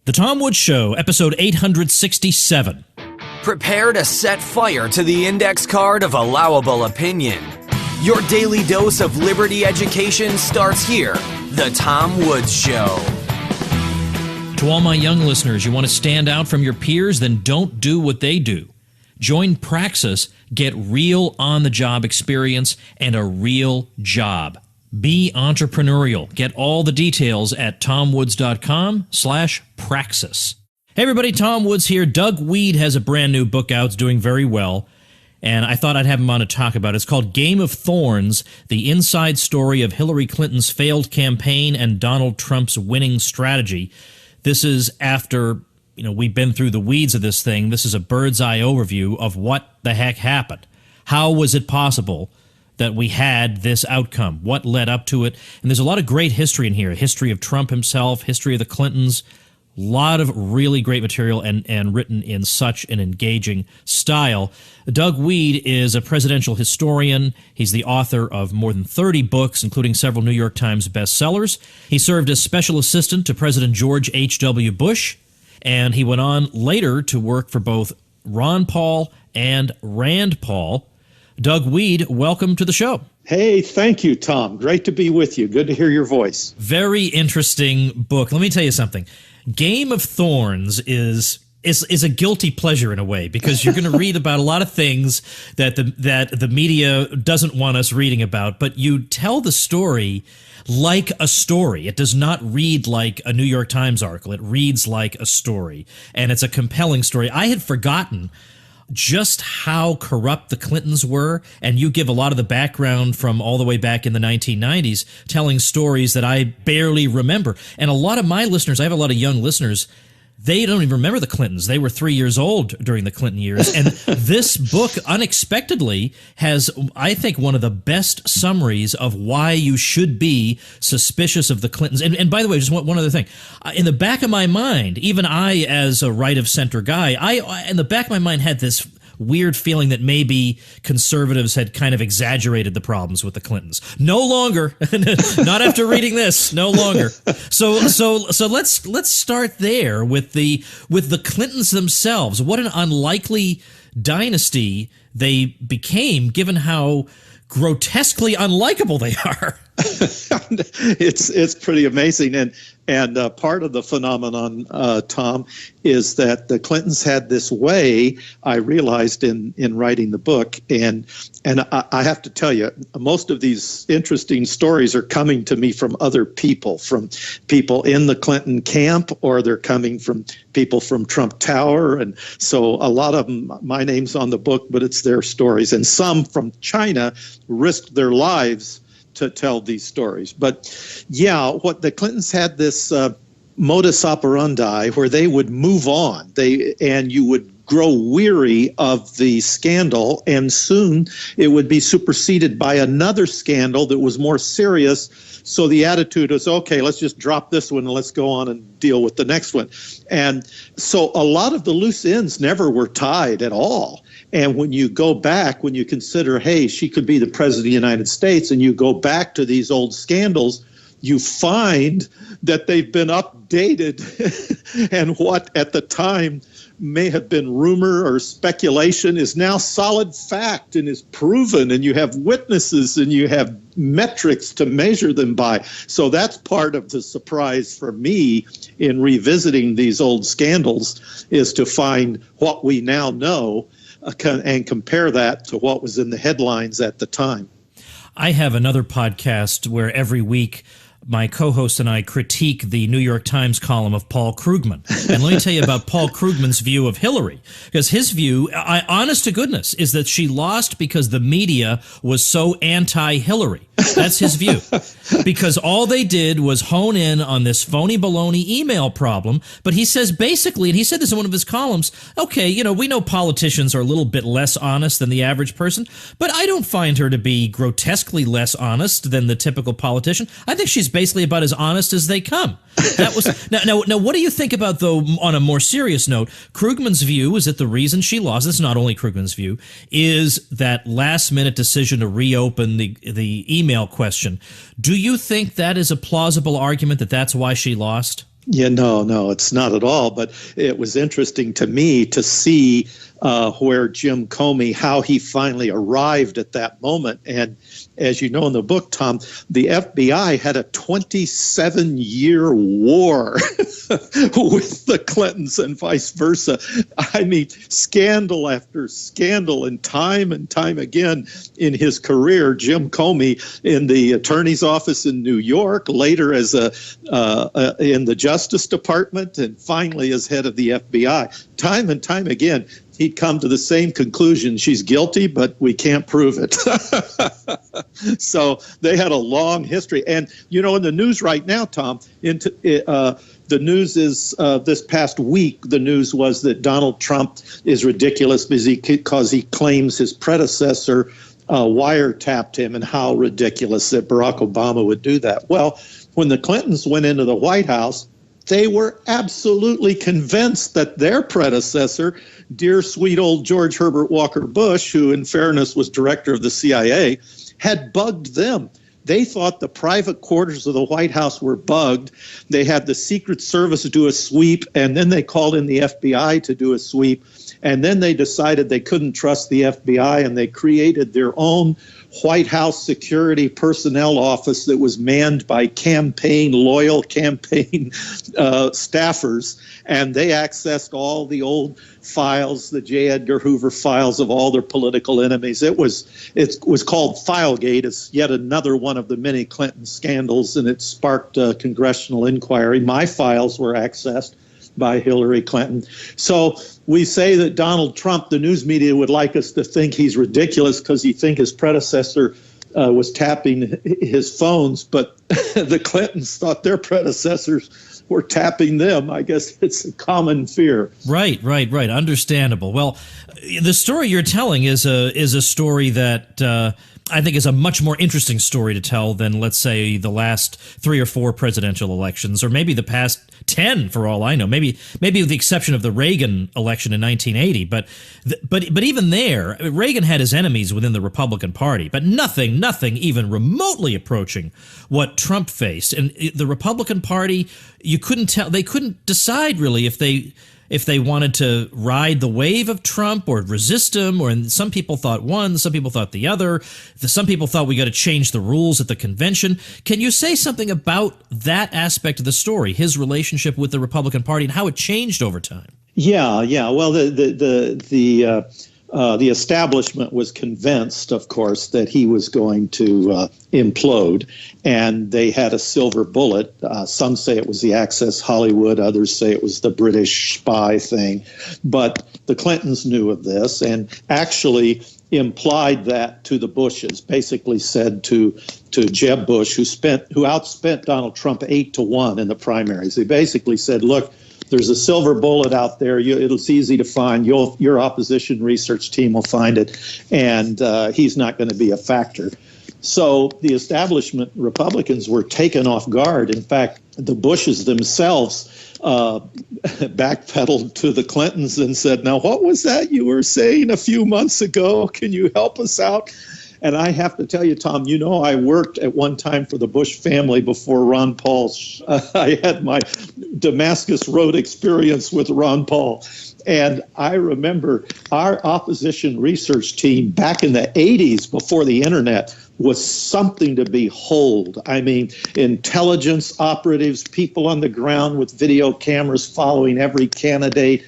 The Tom Woods Show, episode 867. Prepare to set fire to the index card of allowable opinion. Your daily dose of liberty education starts here. The Tom Woods Show. To all my young listeners, you want to stand out from your peers? Then don't do what they do. Join Praxis, get real on-the-job experience and a real job. Be entrepreneurial. Get all the details at tomwoods.com/praxis. Hey everybody, Tom Woods here. Doug Wead has a brand new book out. It's doing very well. And I thought I'd have him on to talk about it. It's called Game of Thorns, the inside story of Hillary Clinton's failed campaign and Donald Trump's winning strategy. This is after, we've been through the weeds of this thing. This is a bird's eye overview of what the heck happened. How was it possible that we had this outcome? What led up to it? And there's a lot of great history in here. History of Trump himself, history of the Clintons. A lot of really great material and written in such an engaging style. Doug Wead is a presidential historian. He's the author of more than 30 books, including several New York Times bestsellers. He served as special assistant to President George H.W. Bush, and he went on later to work for both Ron Paul and Rand Paul. Doug Wead, welcome to the show. Hey, thank you, Tom. Great to be with you. Good to hear your voice. Very interesting book. Let me tell you something. Game of Thorns is a guilty pleasure in a way, because you're going to read about a lot of things that the media doesn't want us reading about, but you tell the story like a story. It does not read like a New York Times article. It reads like a story, and it's a compelling story. I had forgotten just how corrupt the Clintons were, and you give a lot of the background from all the way back in the 1990s, telling stories that I barely remember. And a lot of my listeners, I have a lot of young listeners, they don't even remember the Clintons. They were 3 years old during the Clinton years. And this book, unexpectedly, has, I think, one of the best summaries of why you should be suspicious of the Clintons. And by the way, just one other thing. In the back of my mind, even I, as a right-of-center guy, in the back of my mind had this weird feeling that maybe conservatives had kind of exaggerated the problems with the Clintons. No longer. Not after reading this. No longer. So let's start there with the Clintons themselves. What an unlikely dynasty they became, given how grotesquely unlikable they are. It's pretty amazing, and part of the phenomenon, Tom, is that the Clintons had this way. I realized in writing the book, and I have to tell you, most of these interesting stories are coming to me from other people, from people in the Clinton camp, or they're coming from people from Trump Tower, and so a lot of them, my name's on the book, but it's their stories, and some from China risked their lives to tell these stories. But yeah, what the Clintons had this modus operandi where they would move on, and you would grow weary of the scandal, and soon it would be superseded by another scandal that was more serious. So the attitude was, okay, let's just drop this one and let's go on and deal with the next one. And so a lot of the loose ends never were tied at all. And when you go back, when you consider, hey, she could be the president of the United States, and you go back to these old scandals, you find that they've been updated and what at the time may have been rumor or speculation is now solid fact and is proven, and you have witnesses and you have metrics to measure them by. So that's part of the surprise for me in revisiting these old scandals, is to find what we now know and compare that to what was in the headlines at the time. I have another podcast where every week my co-host and I critique the New York Times column of Paul Krugman. And let me tell you about Paul Krugman's view of Hillary. Because his view, honest to goodness, is that she lost because the media was so anti-Hillary. That's his view. Because all they did was hone in on this phony baloney email problem. But he says basically, and he said this in one of his columns, okay, we know politicians are a little bit less honest than the average person, but I don't find her to be grotesquely less honest than the typical politician. I think she's basically about as honest as they come. That was now. What do you think about, though, on a more serious note? Krugman's view is that the reason she lost, this is not only Krugman's view, is that last-minute decision to reopen the email question. Do you think that is a plausible argument that that's why she lost? Yeah, no, it's not at all. But it was interesting to me to see where Jim Comey, how he finally arrived at that moment. And as you know in the book, Tom, the FBI had a 27-year war with the Clintons and vice versa. I mean, scandal after scandal, and time again in his career, Jim Comey in the attorney's office in New York, later as in the Justice Department, and finally as head of the FBI. Time and time again, he'd come to the same conclusion: she's guilty, but we can't prove it. So they had a long history. And, you know, in the news right now, Tom, the news is this past week, the news was that Donald Trump is ridiculous because he claims his predecessor wiretapped him, and how ridiculous that Barack Obama would do that. Well, when the Clintons went into the White House, they were absolutely convinced that their predecessor, dear sweet old George Herbert Walker Bush, who in fairness was director of the CIA, had bugged them. They thought the private quarters of the White House were bugged. They had the Secret Service do a sweep, and then they called in the FBI to do a sweep. And then they decided they couldn't trust the FBI, and they created their own White House security personnel office that was manned by loyal campaign staffers. And they accessed all the old files, the J. Edgar Hoover files of all their political enemies. It was called Filegate. It's yet another one of the many Clinton scandals, and it sparked a congressional inquiry. My files were accessed by Hillary Clinton. So we say that Donald Trump, the news media would like us to think he's ridiculous because he think his predecessor was tapping his phones, but the Clintons thought their predecessors were tapping them. I guess it's a common fear. Right. Understandable. Well, the story you're telling is a story that I think is a much more interesting story to tell than, let's say, the last 3 or 4 presidential elections, or maybe the past 10, for all I know. Maybe with the exception of the Reagan election in 1980. But even there, Reagan had his enemies within the Republican Party, but nothing even remotely approaching what Trump faced. And the Republican Party, you couldn't tell; they couldn't decide really if they wanted to ride the wave of Trump or resist him, or some people thought one, some people thought the other. Some people thought we got to change the rules at the convention. Can you say something about that aspect of the story, his relationship with the Republican Party, and how it changed over time? Yeah. Well, the establishment was convinced, of course, that he was going to implode, and they had a silver bullet. Some say it was the Access Hollywood, others say it was the British spy thing. But the Clintons knew of this and actually implied that to the Bushes, basically said to Jeb Bush, who outspent Donald Trump 8-1 in the primaries. They basically said, look, there's a silver bullet out there. It's easy to find. Your opposition research team will find it, and he's not going to be a factor. So the establishment Republicans were taken off guard. In fact, the Bushes themselves backpedaled to the Clintons and said, now, what was that you were saying a few months ago? Can you help us out? And I have to tell you, Tom, you know, I worked at one time for the Bush family before Ron Paul. I had my Damascus Road experience with Ron Paul. And I remember our opposition research team back in the 80s, before the internet, was something to behold. I mean, intelligence operatives, people on the ground with video cameras following every candidate,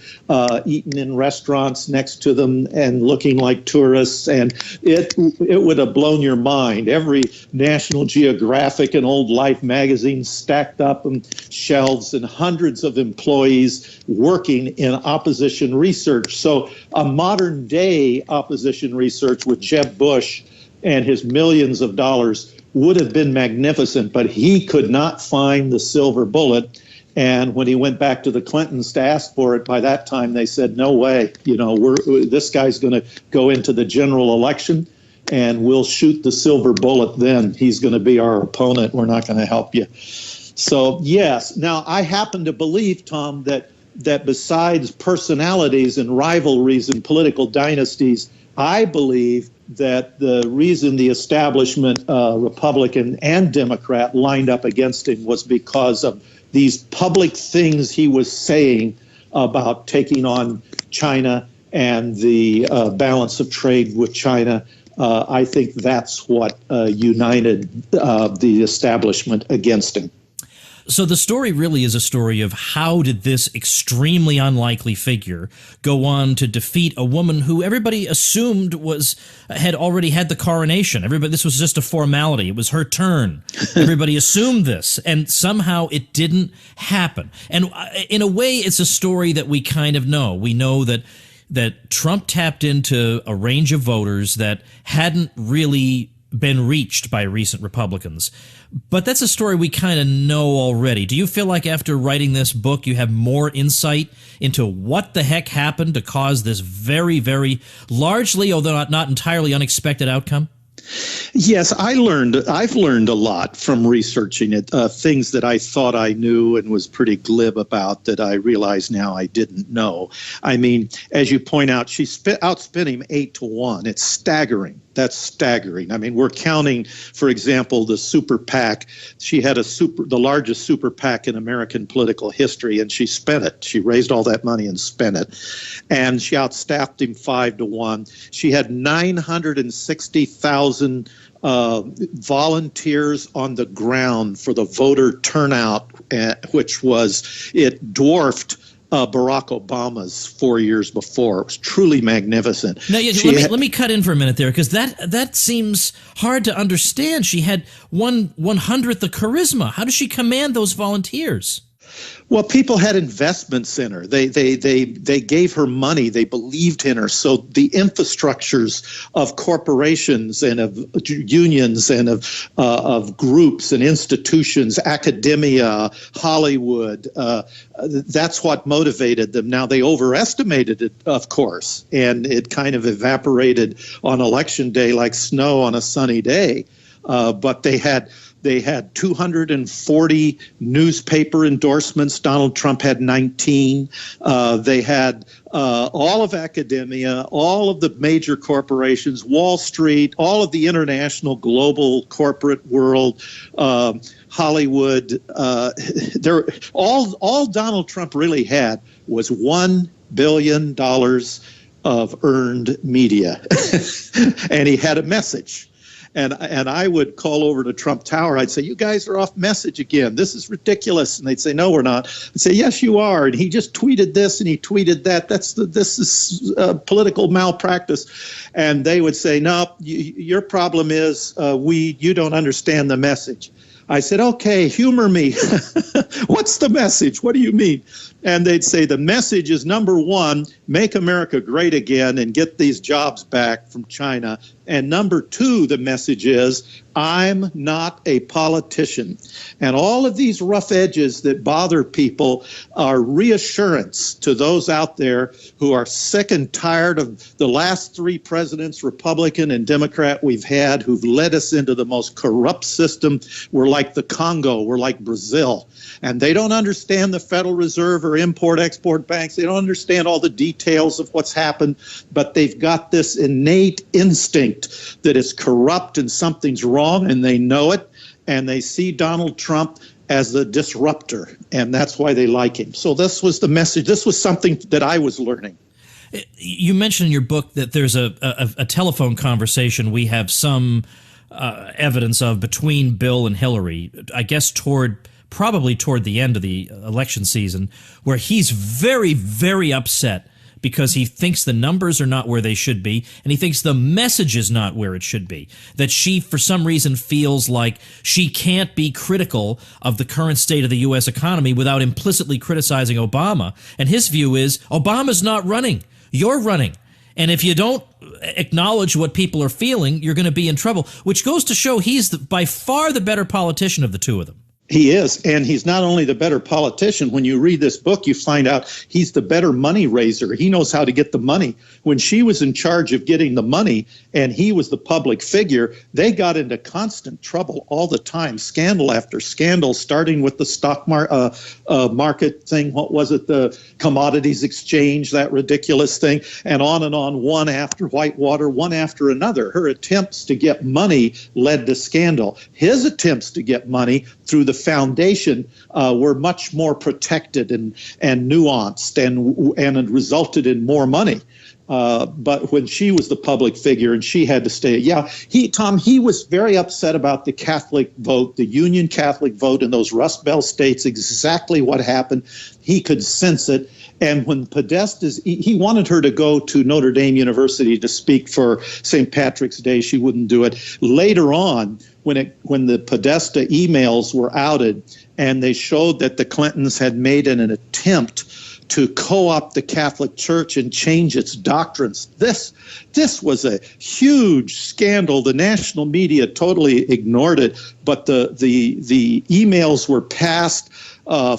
eating in restaurants next to them and looking like tourists. And it would have blown your mind. Every National Geographic and Old Life magazine stacked up on shelves, and hundreds of employees working in opposition research. So a modern day opposition research with Jeb Bush and his millions of dollars would have been magnificent, but he could not find the silver bullet. And when he went back to the Clintons to ask for it, by that time they said, no way, you know, this guy's going to go into the general election and we'll shoot the silver bullet then. He's going to be our opponent. We're not going to help you. So, yes. Now, I happen to believe, Tom, that besides personalities and rivalries and political dynasties, I believe that the reason the establishment, Republican and Democrat, lined up against him was because of these public things he was saying about taking on China and the balance of trade with China, I think that's what united the establishment against him. So the story really is a story of how did this extremely unlikely figure go on to defeat a woman who everybody assumed had already had the coronation. This was just a formality. It was her turn. Everybody assumed this, and somehow it didn't happen. And in a way, it's a story that we kind of know. We know that Trump tapped into a range of voters that hadn't really been reached by recent Republicans. But that's a story we kind of know already. Do you feel like after writing this book, you have more insight into what the heck happened to cause this very, very largely, although not entirely unexpected outcome? Yes, I've learned a lot from researching it, things that I thought I knew and was pretty glib about that I realize now I didn't know. I mean, as you point out, she outspent him 8-1. It's staggering. That's staggering. I mean, we're counting, for example, the super PAC. She had the largest super PAC in American political history, and she spent it. She raised all that money and spent it. And she outstaffed him 5-1. She had 960,000 volunteers on the ground for the voter turnout, it dwarfed Barack Obama's 4 years before. It was truly magnificent. Now, let me cut in for a minute there, because that seems hard to understand. She had 1/100th the charisma. How does she command those volunteers? Well, people had investments in her. They gave her money. They believed in her. So the infrastructures of corporations and of unions and of groups and institutions, academia, Hollywood, that's what motivated them. Now, they overestimated it, of course, and it kind of evaporated on Election Day like snow on a sunny day. But they had 240 newspaper endorsements. Donald Trump had 19. They had all of academia, all of the major corporations, Wall Street, all of the international global corporate world, Hollywood. All Donald Trump really had was $1 billion of earned media, and he had a message. And I would call over to Trump Tower. I'd say, "You guys are off message again. This is ridiculous." And they'd say, "No, we're not." I'd say, "Yes, you are. And he just tweeted this and he tweeted that. This is political malpractice." And they would say, "No, your problem is you don't understand the message." I said, "Okay, humor me. What's the message? What do you mean?" And they'd say the message is, number one, make America great again and get these jobs back from China. And number two, the message is, I'm not a politician. And all of these rough edges that bother people are reassurance to those out there who are sick and tired of the last three presidents, Republican and Democrat, we've had, who've led us into the most corrupt system. We're like the Congo. We're like Brazil. And they don't understand the Federal Reserve or import-export banks. They don't understand all the details of what's happened, but they've got this innate instinct that it's corrupt and something's wrong, and they know it, and they see Donald Trump as the disruptor, and that's why they like him. So this was the message. This was something that I was learning. You mentioned in your book that there's a telephone conversation we have some evidence of between Bill and Hillary, I guess probably toward the end of the election season, where he's very, very upset because he thinks the numbers are not where they should be, and he thinks the message is not where it should be. That she, for some reason, feels like she can't be critical of the current state of the U.S. economy without implicitly criticizing Obama. And his view is, Obama's not running. You're running. And if you don't acknowledge what people are feeling, you're going to be in trouble, which goes to show he's by far the better politician of the two of them. He is, and he's not only the better politician. When you read this book, you find out he's the better money raiser. He knows how to get the money. When she was in charge of getting the money and he was the public figure, they got into constant trouble all the time, scandal after scandal, starting with the stock market thing. What was it? The commodities exchange, that ridiculous thing, and on, one after Whitewater, one after another. Her attempts to get money led to scandal. His attempts to get money through the foundation were much more protected and nuanced, and it resulted in more money. But when she was the public figure and she had to stay, he was very upset about the Catholic vote, the Union Catholic vote in those Rust Belt states, exactly what happened. He could sense it. And when Podesta, he wanted her to go to Notre Dame University to speak for St. Patrick's Day. She wouldn't do it. Later on, when the Podesta emails were outed and they showed that the Clintons had made an attempt to co-opt the Catholic Church and change its doctrines. This was a huge scandal. The national media totally ignored it, but the emails were passed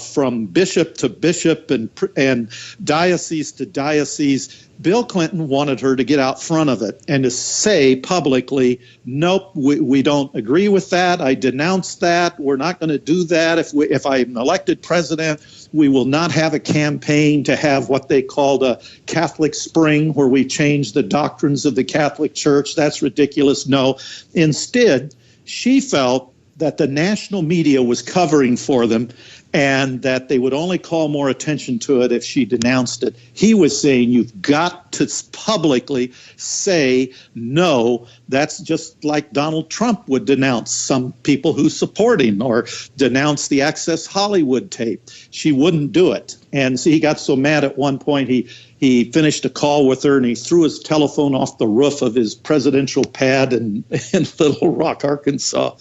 from bishop to bishop and diocese to diocese. Bill Clinton wanted her to get out front of it and to say publicly, nope, we don't agree with that. I denounce that. We're not going to do that. If I'm elected president, we will not have a campaign to have what they called a Catholic Spring, where we change the doctrines of the Catholic Church. That's ridiculous. No. Instead, she felt that the national media was covering for them and that they would only call more attention to it if she denounced it. He was saying, you've got to publicly say no. That's just like Donald Trump would denounce some people who support him or denounce the Access Hollywood tape. She wouldn't do it. And so he got so mad at one point, he finished a call with her and he threw his telephone off the roof of his presidential pad in Little Rock, Arkansas.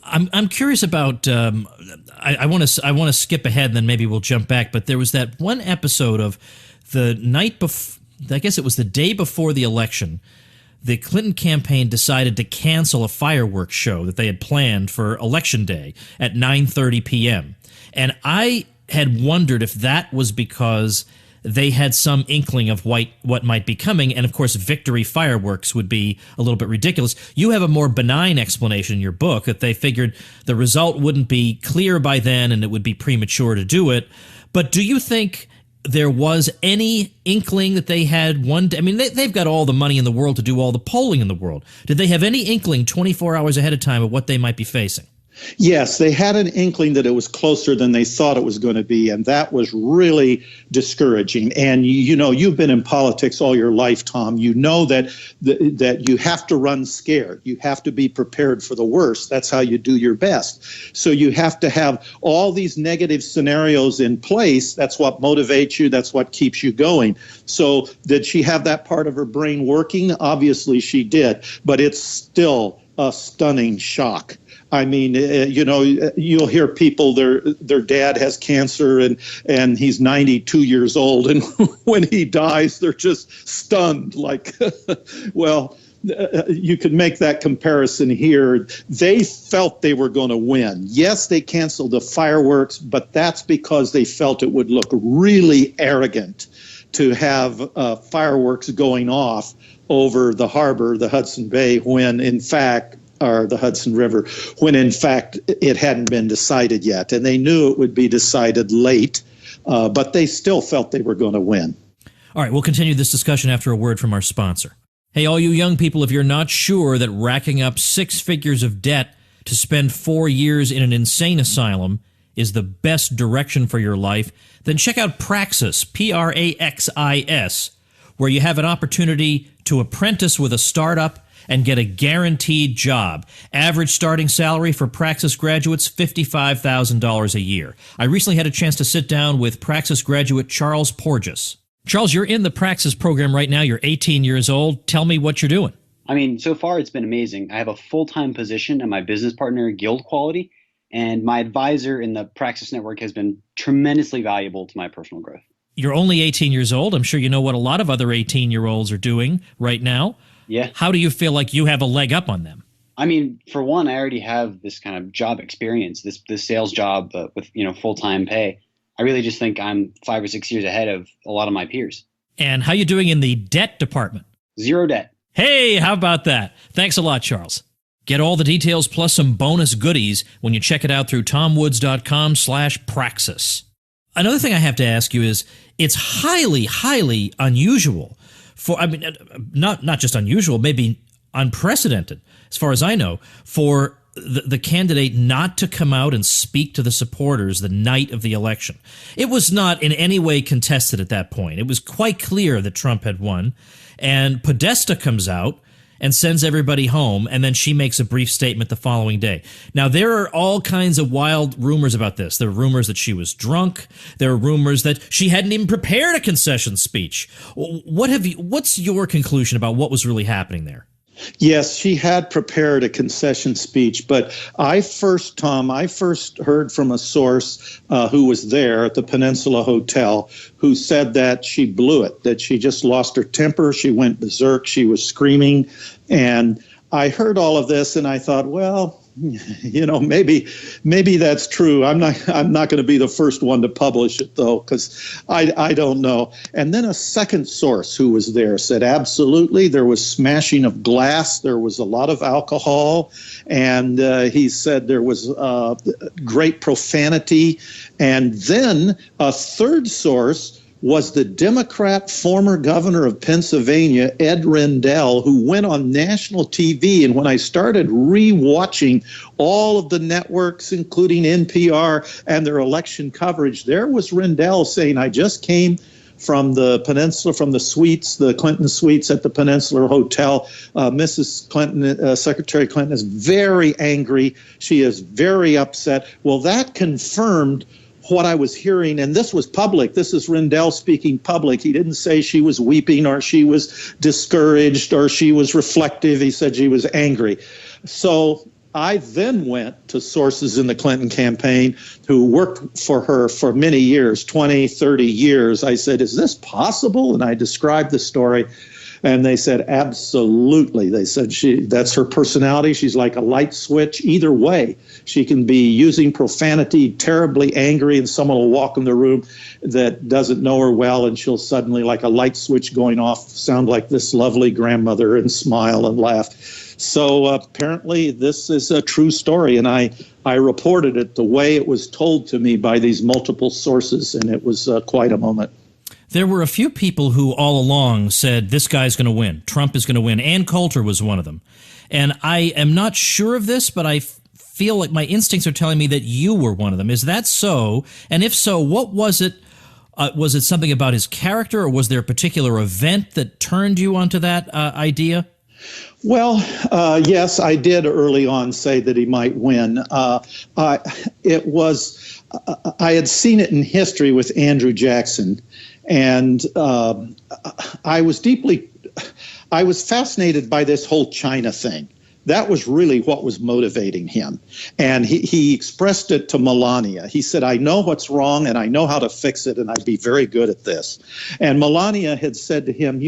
I'm curious about. I want to skip ahead and then maybe we'll jump back. But there was that one episode of the night before. I guess it was the day before the election. The Clinton campaign decided to cancel a fireworks show that they had planned for Election Day at 9:30 p.m. And I had wondered if that was because they had some inkling of what might be coming, and of course victory fireworks would be a little bit ridiculous. You have a more benign explanation in your book that they figured the result wouldn't be clear by then and it would be premature to do it. But do you think there was any inkling that they had one day? I mean, they've got all the money in the world to do all the polling in the world. Did they have any inkling 24 hours ahead of time of what they might be facing? Yes, they had an inkling that it was closer than they thought it was going to be, and that was really discouraging. And you've been in politics all your life, Tom. You know that you have to run scared. You have to be prepared for the worst. That's how you do your best. So you have to have all these negative scenarios in place. That's what motivates you. That's what keeps you going. So did she have that part of her brain working? Obviously she did, but it's still a stunning shock. I mean, you'll hear people, their dad has cancer and he's 92 years old. And when he dies, they're just stunned like, well, you could make that comparison here. They felt they were going to win. Yes, they canceled the fireworks, but that's because they felt it would look really arrogant to have fireworks going off over the harbor, the Hudson Bay, when in fact, or the Hudson River, when in fact it hadn't been decided yet. And they knew it would be decided late, but they still felt they were going to win. All right, we'll continue this discussion after a word from our sponsor. Hey, all you young people, if you're not sure that racking up 6 figures of debt to spend 4 years in an insane asylum is the best direction for your life, then check out Praxis, Praxis, where you have an opportunity to apprentice with a startup and get a guaranteed job. Average starting salary for Praxis graduates, $55,000 a year. I recently had a chance to sit down with Praxis graduate Charles Porges. Charles, you're in the Praxis program right now. You're 18 years old. Tell me what you're doing. I mean, so far it's been amazing. I have a full-time position and my business partner, Guild Quality, and my advisor in the Praxis network has been tremendously valuable to my personal growth. You're only 18 years old. I'm sure you know what a lot of other 18-year-olds are doing right now. Yeah. How do you feel like you have a leg up on them? I mean, for one, I already have this kind of job experience, this sales job with full-time pay. I really just think I'm 5 or 6 years ahead of a lot of my peers. And how you doing in the debt department? 0 debt. Hey, how about that? Thanks a lot, Charles. Get all the details plus some bonus goodies when you check it out through tomwoods.com/praxis. Another thing I have to ask you is, it's highly, highly unusual not just unusual, maybe unprecedented, as far as I know, for the candidate not to come out and speak to the supporters the night of the election. It was not in any way contested at that point. It was quite clear that Trump had won. And Podesta comes out and sends everybody home, and then she makes a brief statement the following day. Now, there are all kinds of wild rumors about this. There are rumors that she was drunk. There are rumors that she hadn't even prepared a concession speech. What's your conclusion about what was really happening there? Yes, she had prepared a concession speech, but I first heard from a source who was there at the Peninsula Hotel who said that she blew it, that she just lost her temper, she went berserk, she was screaming, and I heard all of this and I thought, well, maybe that's true. I'm not going to be the first one to publish it, though, because I don't know. And then a second source who was there said, absolutely, there was smashing of glass. There was a lot of alcohol. And he said there was great profanity. And then a third source was the Democrat former governor of Pennsylvania, Ed Rendell, who went on national TV. And when I started re-watching all of the networks, including NPR and their election coverage, there was Rendell saying, I just came from the Peninsula, from the suites, the Clinton suites at the Peninsula Hotel. Mrs. Clinton, Secretary Clinton, is very angry. She is very upset. Well, that confirmed what I was hearing, and this was public. This is Rendell speaking public. He didn't say she was weeping or she was discouraged or she was reflective. He said she was angry. So I then went to sources in the Clinton campaign who worked for her for many years, 20, 30 years. I said, is this possible? And I described the story. And they said, absolutely. They said that's her personality. She's like a light switch. Either way, she can be using profanity, terribly angry, and someone will walk in the room that doesn't know her well, and she'll suddenly, like a light switch going off, sound like this lovely grandmother and smile and laugh. So apparently this is a true story, and I reported it the way it was told to me by these multiple sources, and it was quite a moment. There were a few people who all along said, this guy's going to win. Trump is going to win. Ann Coulter was one of them. And I am not sure of this, but I feel like my instincts are telling me that you were one of them. Is that so? And if so, what was it? Was it something about his character, or was there a particular event that turned you onto that idea? Well, yes, I did early on say that he might win. I had seen it in history with Andrew Jackson. And I was fascinated by this whole China thing. That was really what was motivating him. And he expressed it to Melania. He said, I know what's wrong and I know how to fix it, and I'd be very good at this. And Melania had said to him,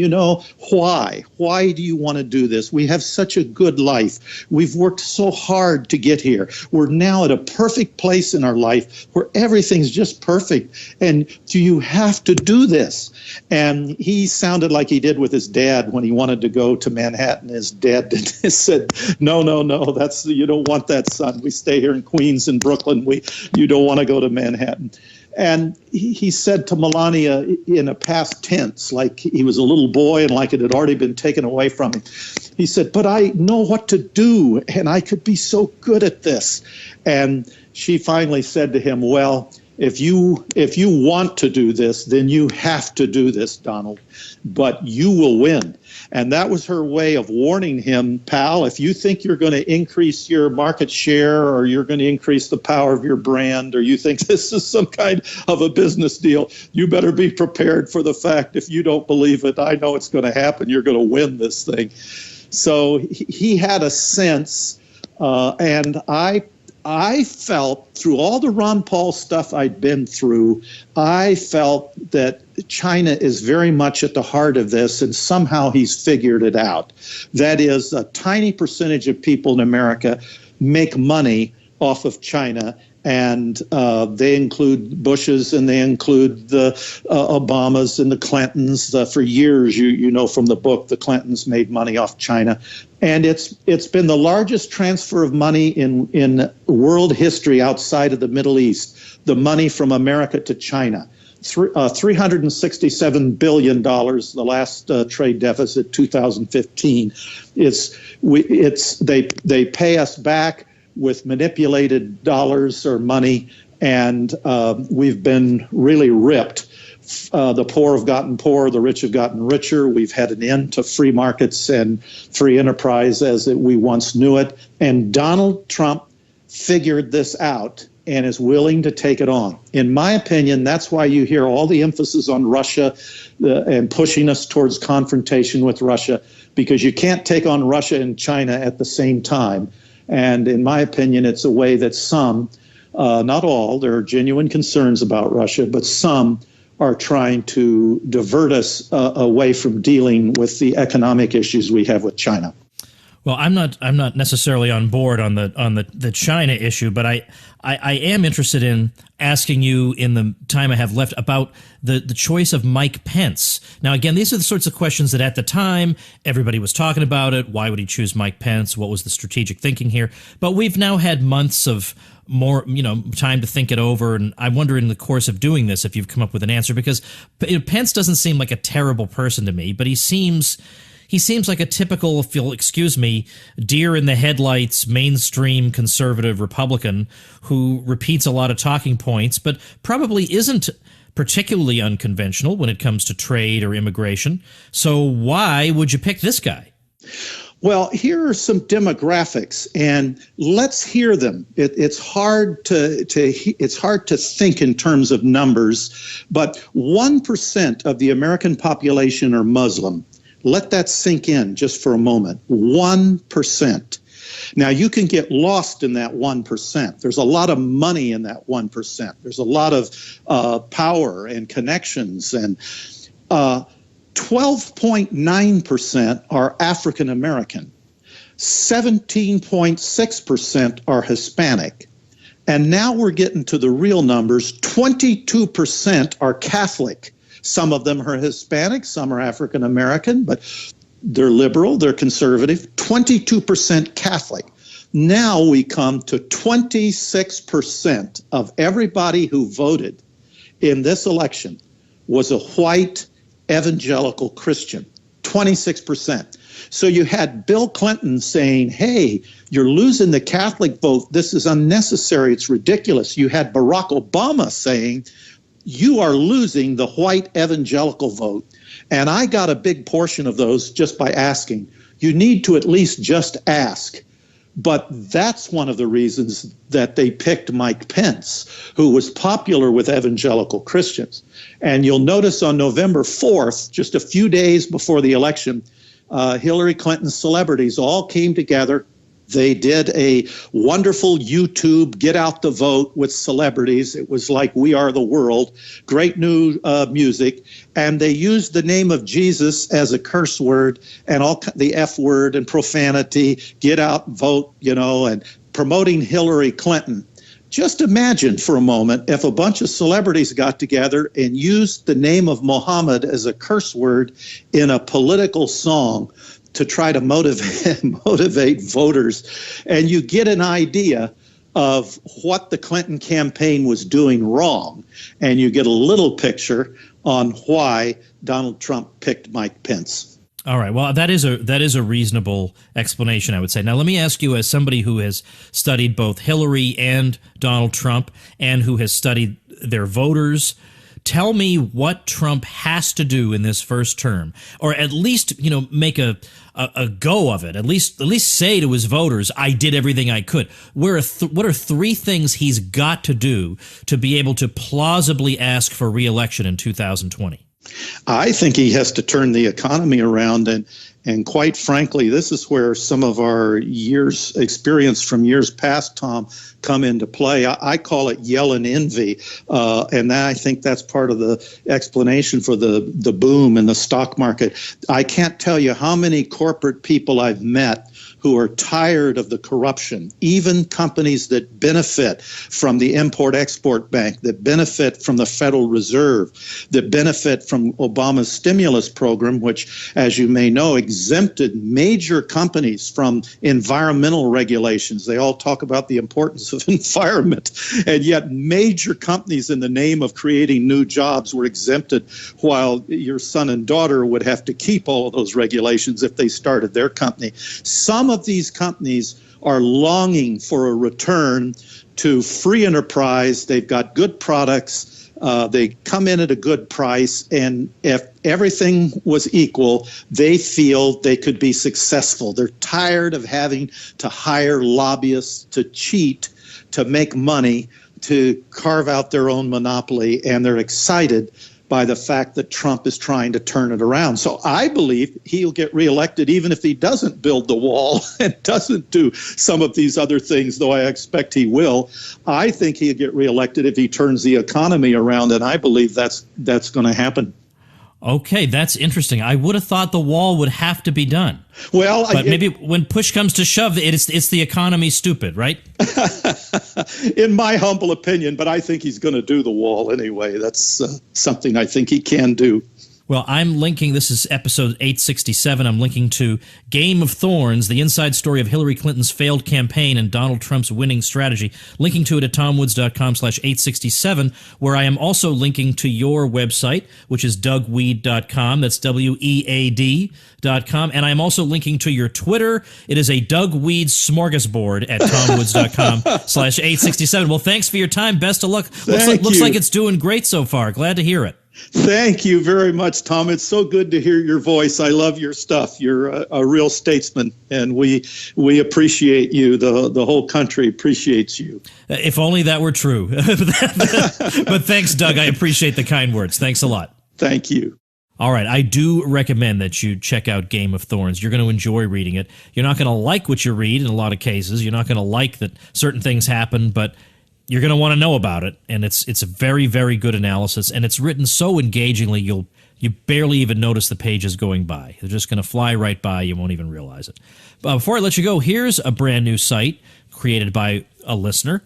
why? Why do you want to do this? We have such a good life. We've worked so hard to get here. We're now at a perfect place in our life where everything's just perfect. And do you have to do this? And he sounded like he did with his dad when he wanted to go to Manhattan. His dad said, no, you don't want that, son. We stay here in Queens and Brooklyn. You don't want to go to Manhattan. And he said to Melania in a past tense, like he was a little boy and like it had already been taken away from him. He said, but I know what to do, and I could be so good at this. And she finally said to him, well, if you want to do this, then you have to do this, Donald, but you will win. And that was her way of warning him, pal, if you think you're going to increase your market share or you're going to increase the power of your brand, or you think this is some kind of a business deal, you better be prepared for the fact if you don't believe it, I know it's going to happen. You're going to win this thing. So he had a sense, and I felt through all the Ron Paul stuff I'd been through, I felt that China is very much at the heart of this, and somehow he's figured it out. That is, a tiny percentage of people in America make money off of China, and they include Bushes and they include the Obamas and the Clintons. For years, you know from the book, the Clintons made money off China. And it's been the largest transfer of money in world history outside of the Middle East, the money from America to China. $367 billion, the last trade deficit, 2015. They pay us back with manipulated dollars or money, and we've been really ripped. The poor have gotten poorer, the rich have gotten richer. We've had an end to free markets and free enterprise as we once knew it. And Donald Trump figured this out and is willing to take it on. In my opinion, that's why you hear all the emphasis on Russia and pushing us towards confrontation with Russia, because you can't take on Russia and China at the same time. And in my opinion, it's a way that some, not all, there are genuine concerns about Russia, but some are trying to divert us away from dealing with the economic issues we have with China. Well, I'm not necessarily on board on the China issue, but I am interested in asking you in the time I have left about the choice of Mike Pence. Now, again, these are the sorts of questions that at the time everybody was talking about it. Why would he choose Mike Pence? What was the strategic thinking here? But we've now had months of more, time to think it over. And I wonder in the course of doing this if you've come up with an answer, because Pence doesn't seem like a terrible person to me, but he seems like a typical, if you'll excuse me, deer in the headlights, mainstream conservative Republican who repeats a lot of talking points, but probably isn't particularly unconventional when it comes to trade or immigration. So why would you pick this guy? Well, here are some demographics, and let's hear them. It's hard to think in terms of numbers, but 1% of the American population are Muslim. Let that sink in just for a moment. 1%. Now, you can get lost in that 1%. There's a lot of money in that 1%. There's a lot of power and connections. And 12.9% are African American. 17.6% are Hispanic. And now we're getting to the real numbers. 22% are Catholic. Some of them are Hispanic, some are African American, but they're liberal, they're conservative. 22% Catholic. Now we come to 26% of everybody who voted in this election was a white evangelical Christian. 26%. So you had Bill Clinton saying, hey, you're losing the Catholic vote. This is unnecessary. It's ridiculous. You had Barack Obama saying, you are losing the white evangelical vote. And I got a big portion of those just by asking. You need to at least just ask. But that's one of the reasons that they picked Mike Pence, who was popular with evangelical Christians. And you'll notice on November 4th, just a few days before the election, Hillary Clinton's celebrities all came together. They did a wonderful YouTube Get Out the Vote with celebrities. It was like We Are the World, great new music. And they used the name of Jesus as a curse word and all the F word and profanity, get out, vote, and promoting Hillary Clinton. Just imagine for a moment if a bunch of celebrities got together and used the name of Muhammad as a curse word in a political song to try to motivate voters, and you get an idea of what the Clinton campaign was doing wrong, and you get a little picture on why Donald Trump picked Mike Pence. All right. Well, that is a reasonable explanation, I would say. Now, let me ask you, as somebody who has studied both Hillary and Donald Trump and who has studied their voters, tell me what Trump has to do in this first term, or at least, make a go of it. At least say to his voters, I did everything I could. What are three things he's got to do to be able to plausibly ask for re-election in 2020? I think he has to turn the economy around, and quite frankly, this is where some of our experience from years past, Tom, come into play. I call it Yellen envy, and I think that's part of the explanation for the boom in the stock market. I can't tell you how many corporate people I've met who are tired of the corruption, even companies that benefit from the Import-Export Bank, that benefit from the Federal Reserve, that benefit from Obama's stimulus program, which, as you may know, exempted major companies from environmental regulations. They all talk about the importance of environment, and yet major companies, in the name of creating new jobs, were exempted, while your son and daughter would have to keep all of those regulations if they started their company. Some some of these companies are longing for a return to free enterprise. They've got good products. They come in at a good price. And if everything was equal, they feel they could be successful. They're tired of having to hire lobbyists to cheat, to make money, to carve out their own monopoly. And they're excited by the fact that Trump is trying to turn it around. So I believe he'll get reelected even if he doesn't build the wall and doesn't do some of these other things, though I expect he will. I think he'll get reelected if he turns the economy around, and I believe that's going to happen. Okay, that's interesting. I would have thought the wall would have to be done. Well, but maybe when push comes to shove, it's the economy stupid, right? In my humble opinion, but I think he's going to do the wall anyway. That's something I think he can do. Well, I'm linking, this is episode 867, I'm linking to Game of Thorns, the inside story of Hillary Clinton's failed campaign and Donald Trump's winning strategy, linking to it at tomwoods.com/867, where I am also linking to your website, which is dougwead.com, that's WEAD.com, and I'm also linking to your Twitter. It is a Doug Wead smorgasbord at tomwoods.com/867. Well, thanks for your time. Best of luck. Looks like it's doing great so far. Glad to hear it. Thank you very much, Tom. It's so good to hear your voice. I love your stuff. You're a real statesman, and we appreciate you. The whole country appreciates you. If only that were true. But thanks, Doug. I appreciate the kind words. Thanks a lot. Thank you. All right, I do recommend that you check out Game of Thorns. You're going to enjoy reading it. You're not going to like what you read in a lot of cases. You're not going to like that certain things happen, but you're going to want to know about it, and it's a very, very good analysis, and it's written so engagingly you barely even notice the pages going by. They're just going to fly right by. You won't even realize it. Before I let you go, here's a brand new site created by a listener,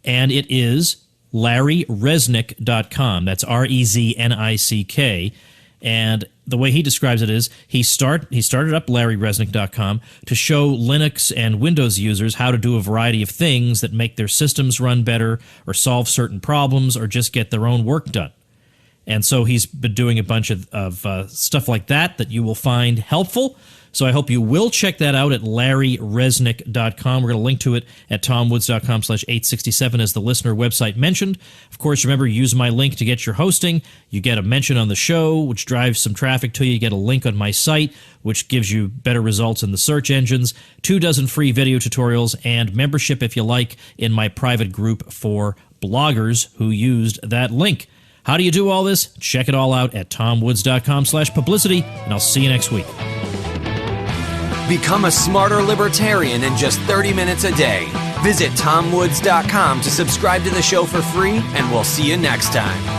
and it is LarryResnick.com. That's REZNICK. And the way he describes it is he started up LarryResnick.com to show Linux and Windows users how to do a variety of things that make their systems run better or solve certain problems or just get their own work done. And so he's been doing a bunch of stuff like that you will find helpful. So I hope you will check that out at LarryResnick.com. We're going to link to it at TomWoods.com/867 as the listener website mentioned. Of course, remember, use my link to get your hosting. You get a mention on the show, which drives some traffic to you. You get a link on my site, which gives you better results in the search engines, 24 free video tutorials, and membership, if you like, in my private group for bloggers who used that link. How do you do all this? Check it all out at TomWoods.com/publicity, and I'll see you next week. Become a smarter libertarian in just 30 minutes a day. Visit TomWoods.com to subscribe to the show for free, and we'll see you next time.